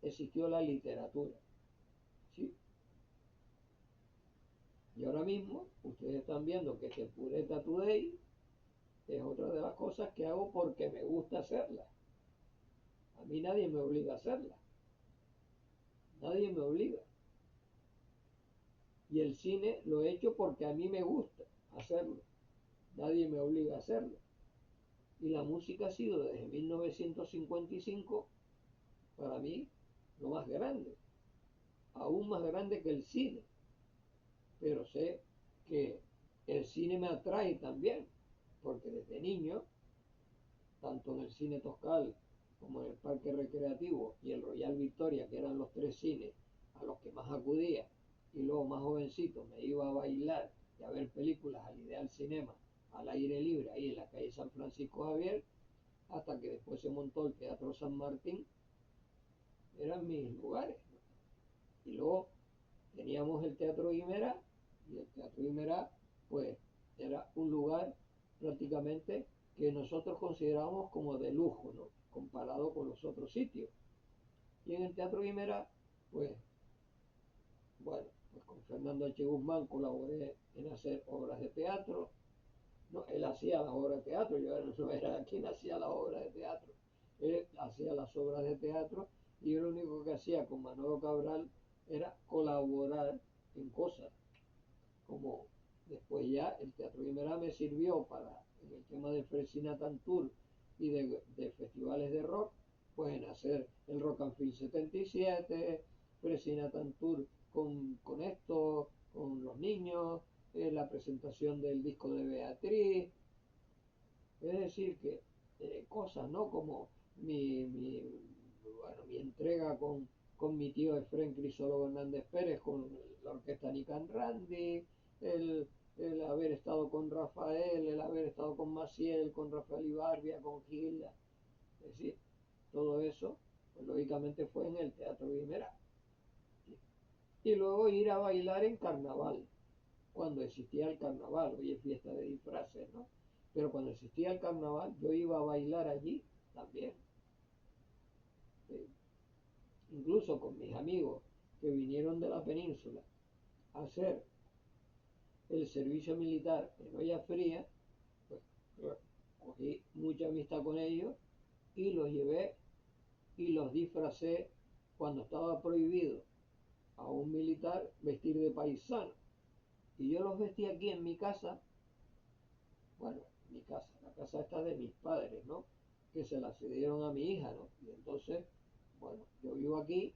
existió la literatura, ¿sí? Y ahora mismo ustedes están viendo que Sepureta Today es otra de las cosas que hago porque me gusta hacerla. A mí nadie me obliga a hacerla. Nadie me obliga. Y el cine lo he hecho porque a mí me gusta hacerlo. Nadie me obliga a hacerlo. Y la música ha sido desde 1955 para mí lo más grande. Aún más grande que el cine. Pero sé que el cine me atrae también. Porque desde niño, tanto en el cine Toscal como en el Parque Recreativo y el Royal Victoria, que eran los tres cines a los que más acudía, y luego más jovencito me iba a bailar y a ver películas al Ideal Cinema, al aire libre, ahí en la calle San Francisco Javier, hasta que después se montó el Teatro San Martín, eran mis lugares, ¿no? Y luego teníamos el Teatro Guimerá, y el Teatro Guimerá, pues, era un lugar prácticamente que nosotros consideramos como de lujo, ¿no? Comparado con los otros sitios. Y en el Teatro Guimerá, pues, bueno, pues con Fernando H. Guzmán colaboré en hacer obras de teatro. No, él hacía las obras de teatro, yo no era quien hacía las obras de teatro. Él hacía las obras de teatro y yo lo único que hacía con Manolo Cabral era colaborar en cosas, como después ya el Teatro Guimerá me sirvió para, en el tema de Fresina Tour y de festivales de rock, pues en hacer el Rock and Feel 77, Fresina Tour con esto, con los niños, la presentación del disco de Beatriz, es decir, que cosas, ¿no? Como bueno, mi entrega con mi tío Efrén Crisólogo Hernández Pérez, con la orquesta Nican Randy, el, el haber estado con Rafael, el haber estado con Maciel, con Rafael Ibarbia, con Gilda, es decir, todo eso, pues lógicamente fue en el Teatro Guimerá. Y luego ir a bailar en carnaval, cuando existía el carnaval, hoy es fiesta de disfraces, ¿no? Pero cuando existía el carnaval, yo iba a bailar allí también. Eh, Incluso con mis amigos que vinieron de la península a hacer el servicio militar en olla fría, pues cogí mucha amistad con ellos y los llevé y los disfracé cuando estaba prohibido a un militar vestir de paisano. Y yo los vestí aquí en mi casa, bueno, mi casa, la casa está de mis padres, ¿no? Que se la cedieron a mi hija, ¿no? Y entonces, bueno, yo vivo aquí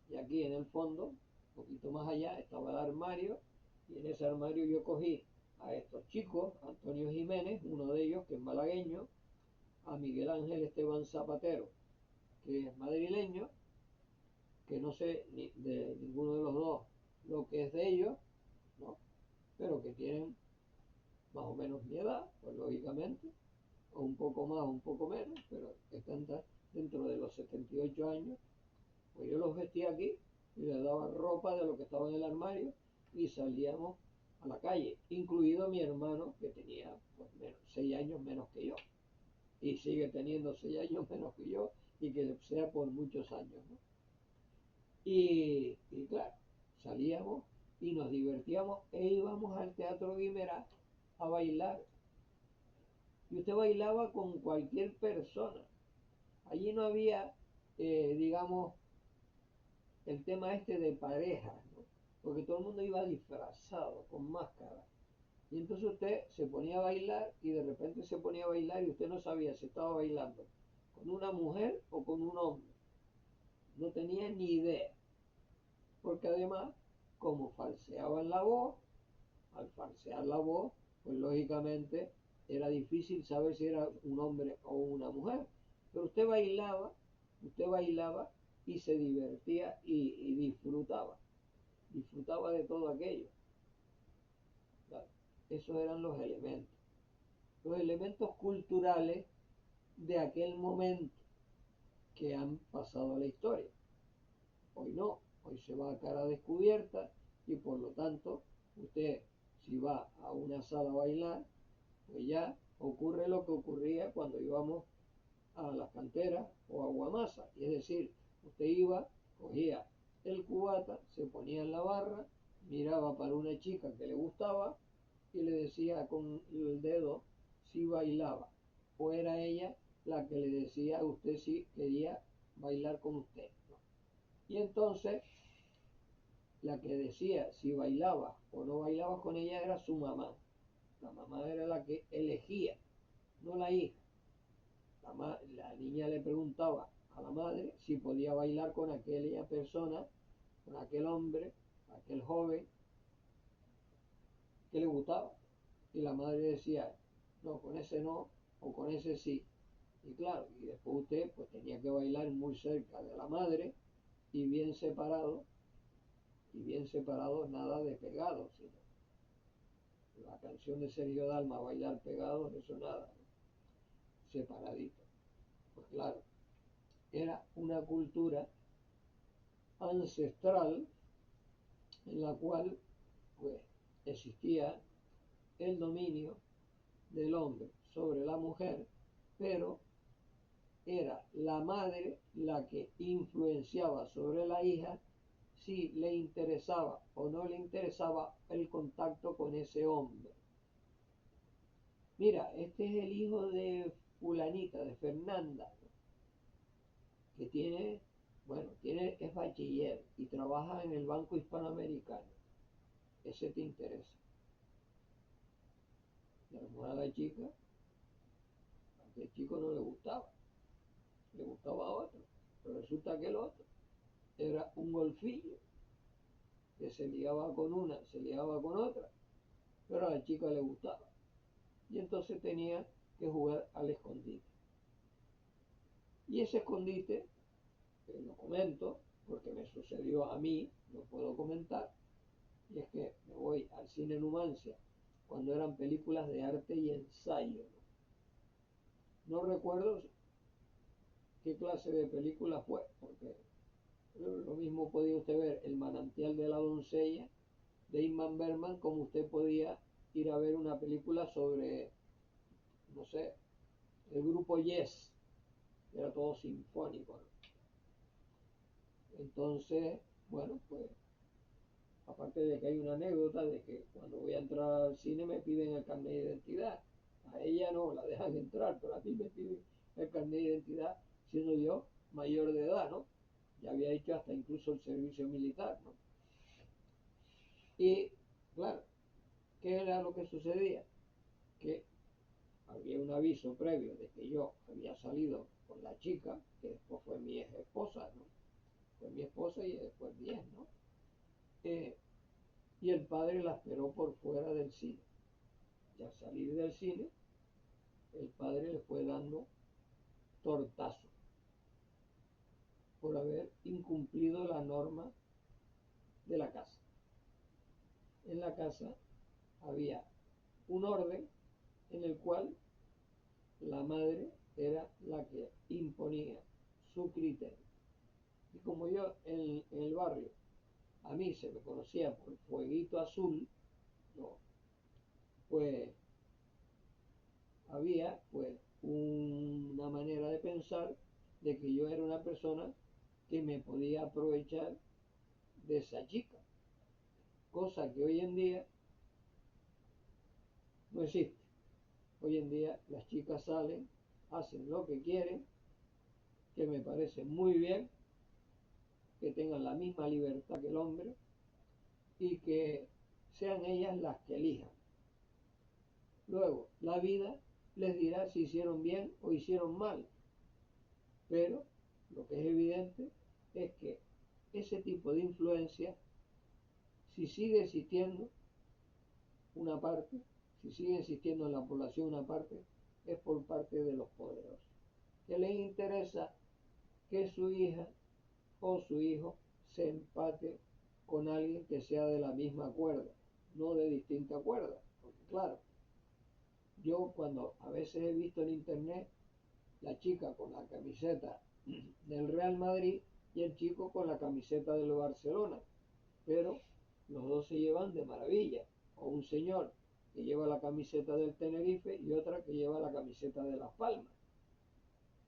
y aquí en el fondo, un poquito más allá, estaba el armario y en ese armario yo cogí a estos chicos, Antonio Jiménez, uno de ellos que es malagueño, a Miguel Ángel Esteban Zapatero, que es madrileño, que no sé ni de ninguno de los dos lo que es de ellos, ¿no? Pero que tienen más o menos mi edad, pues lógicamente, o un poco más o un poco menos, pero están dentro de los 78 años, pues yo los vestía aquí y les daba ropa de lo que estaba en el armario y salíamos a la calle, incluido mi hermano que tenía pues, 6 años menos que yo y sigue teniendo 6 años menos que yo y que sea por muchos años, ¿no? Y claro, salíamos y nos divertíamos e íbamos al Teatro Guimerá a bailar. Y usted bailaba con cualquier persona. Allí no había, digamos, el tema este de parejas, ¿no? Porque todo el mundo iba disfrazado, con máscara. Y entonces usted se ponía a bailar y de repente se ponía a bailar y usted no sabía si estaba bailando con una mujer o con un hombre. No tenía ni idea. Porque además, como falseaban la voz, al falsear la voz, pues lógicamente era difícil saber si era un hombre o una mujer. Pero usted bailaba y se divertía y disfrutaba de todo aquello. Claro, esos eran los elementos culturales de aquel momento que han pasado a la historia. Hoy no, hoy se va a cara descubierta y por lo tanto usted si va a una sala a bailar, pues ya ocurre lo que ocurría cuando íbamos a las canteras o a Guamasa. Y es decir, usted iba, cogía el cubata, se ponía en la barra, miraba para una chica que le gustaba y le decía con el dedo si bailaba. O era ella la que le decía a usted si quería bailar con usted, ¿no? Y entonces la que decía si bailaba o no bailaba con ella era su mamá. La mamá era la que elegía, no la hija. La niña le preguntaba a la madre si podía bailar con aquella persona, con aquel hombre, aquel joven que le gustaba. Y la madre decía, no, con ese no, o con ese sí. Y claro, y después usted pues tenía que bailar muy cerca de la madre y bien separado, nada de pegados, sino la canción de Sergio Dalma, bailar pegados, eso nada, ¿no? Separadito. Pues claro, era una cultura ancestral en la cual pues existía el dominio del hombre sobre la mujer, pero era la madre la que influenciaba sobre la hija si le interesaba o no le interesaba el contacto con ese hombre. Mira, este es el hijo de fulanita, de Fernanda, que tiene, bueno, es bachiller y trabaja en el Banco Hispanoamericano. Ese te interesa. Y a lo mejor a la chica, a aquel chico no le gustaba, le gustaba a otro. Pero resulta que el otro era un golfillo, que se liaba con una, se liaba con otra, pero a la chica le gustaba. Y entonces tenía que jugar al escondite. Y ese escondite, lo comento, porque me sucedió a mí, lo puedo comentar, y es que me voy al cine Numancia cuando eran películas de arte y ensayo. No recuerdo qué clase de película fue, porque lo mismo podía usted ver El manantial de la doncella de Ingmar Bergman, como usted podía ir a ver una película sobre, no sé, el grupo Yes, que era todo sinfónico, ¿no? Entonces, bueno, pues aparte de que hay una anécdota de que cuando voy a entrar al cine me piden el carnet de identidad. A ella no, la dejan entrar, pero a mí me piden el carnet de identidad siendo yo mayor de edad, ¿no? Ya había hecho hasta incluso el servicio militar, ¿no? Y claro, ¿qué era lo que sucedía? Que había un aviso previo de que yo había salido con la chica, que después fue mi ex esposa, ¿no? Fue mi esposa y después mi ex, ¿no? Y el padre la esperó por fuera del cine. Y al salir del cine, el padre le fue dando tortazo por haber incumplido la norma de la casa. En la casa había un orden en el cual la madre era la que imponía su criterio. Y como yo en el barrio, a mí se me conocía por fueguito azul, ¿no? Pues había pues una manera de pensar de que yo era una persona que me podía aprovechar de esa chica, cosa que hoy en día no existe. Hoy en día las chicas salen, hacen lo que quieren, que me parece muy bien, que tengan la misma libertad que el hombre y que sean ellas las que elijan. Luego, la vida les dirá si hicieron bien o hicieron mal, pero lo que es evidente es que ese tipo de influencia, si sigue existiendo una parte, si sigue existiendo en la población una parte, es por parte de los poderosos, que les interesa que su hija o su hijo se empate con alguien que sea de la misma cuerda, no de distinta cuerda. Porque claro, yo cuando a veces he visto en internet la chica con la camiseta del Real Madrid y el chico con la camiseta del Barcelona, pero los dos se llevan de maravilla, o un señor que lleva la camiseta del Tenerife y otra que lleva la camiseta de Las Palmas,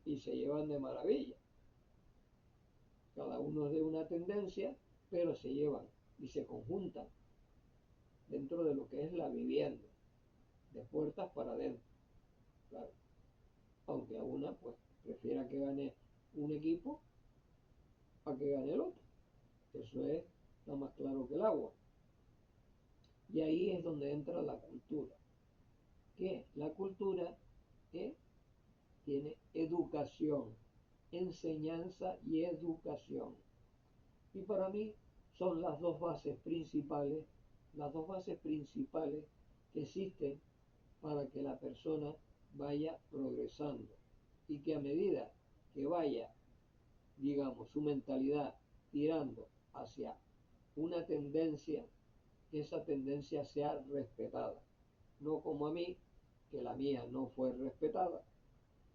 y se llevan de maravilla, cada uno es de una tendencia, pero se llevan y se conjuntan dentro de lo que es la vivienda, de puertas para adentro, claro. Aunque a una pues prefiera que gane un equipo a que gane el otro. Eso está más claro que el agua. Y ahí es donde entra la cultura. Que la cultura tiene educación, enseñanza y educación. Y para mí son las dos bases principales que existen para que la persona vaya progresando y que a medida que vaya, digamos, su mentalidad tirando hacia una tendencia, que esa tendencia sea respetada, no como a mí, que la mía no fue respetada,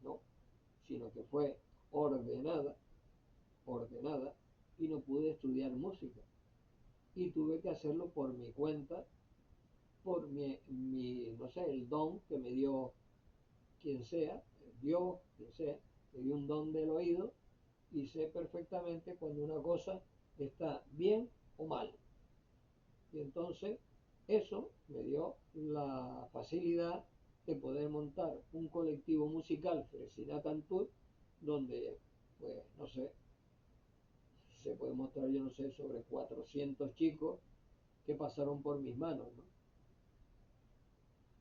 no, sino que fue ordenada, ordenada, y no pude estudiar música. Y tuve que hacerlo por mi cuenta, por no sé, el don que me dio quien sea, Dios, quien sea, que y un don del oído y sé perfectamente cuando una cosa está bien o mal. Y entonces eso me dio la facilidad de poder montar un colectivo musical, Fresina Cantú, donde, pues, no sé, se puede mostrar, yo no sé, sobre 400 chicos que pasaron por mis manos, ¿no?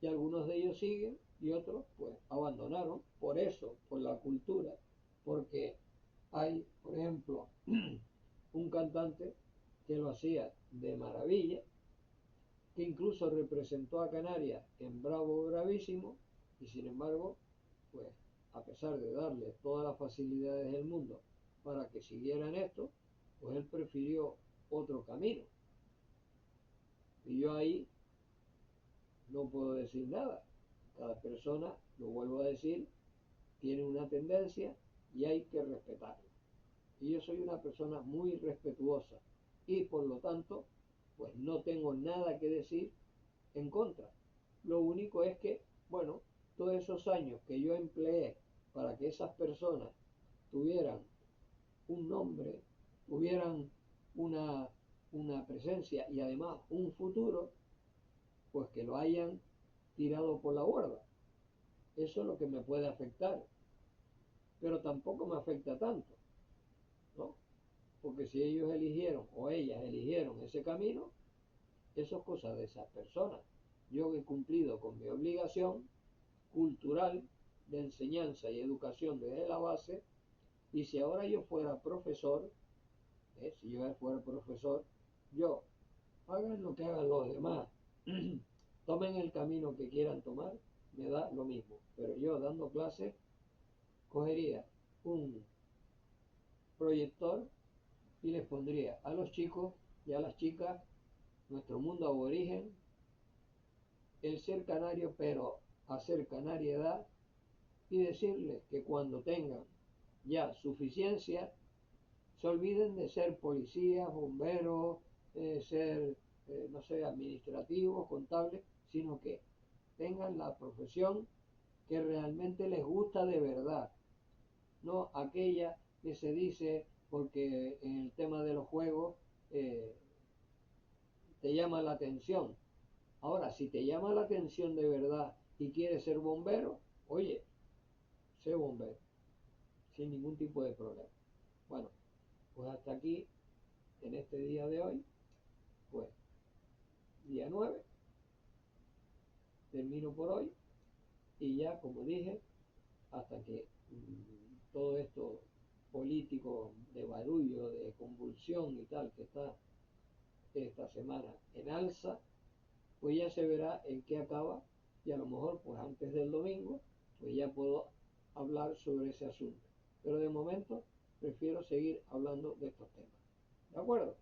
Y algunos de ellos siguen y otros, pues, abandonaron por eso, por la cultura, porque hay, por ejemplo, un cantante que lo hacía de maravilla, que incluso representó a Canarias en Bravo Bravísimo, y sin embargo, pues a pesar de darle todas las facilidades del mundo para que siguieran esto, pues él prefirió otro camino. Y yo ahí no puedo decir nada. Cada persona, lo vuelvo a decir, tiene una tendencia y hay que respetarla. Y yo soy una persona muy respetuosa y por lo tanto, pues no tengo nada que decir en contra. Lo único es que, bueno, todos esos años que yo empleé para que esas personas tuvieran un nombre, tuvieran una, una presencia y además un futuro, pues que lo hayan tirado por la borda. Eso es lo que me puede afectar, pero tampoco me afecta tanto, ¿no? Porque si ellos eligieron o ellas eligieron ese camino, eso es cosa de esas personas. Yo he cumplido con mi obligación cultural de enseñanza y educación desde la base, y si ahora yo fuera profesor, si yo fuera profesor, yo, hagan lo que hagan los demás, tomen el camino que quieran tomar, me da lo mismo, pero yo dando clases cogería un proyector y les pondría a los chicos y a las chicas nuestro mundo aborigen, el ser canario, pero hacer canariedad, y decirles que cuando tengan ya suficiencia, se olviden de ser policías, bomberos, ser, no sé, administrativos, contables, sino que tengan la profesión que realmente les gusta de verdad, no aquella que se dice porque en el tema de los juegos eh, te llama la atención. Ahora, si te llama la atención de verdad y quieres ser bombero, oye, sé bombero, sin ningún tipo de problema. Bueno, pues hasta aquí, en este día de hoy, pues día 9 termino por hoy y ya, como dije, hasta que todo esto político de barullo, de convulsión y tal que está esta semana en alza, pues ya se verá en qué acaba y a lo mejor pues antes del domingo pues ya puedo hablar sobre ese asunto. Pero de momento prefiero seguir hablando de estos temas. ¿De acuerdo?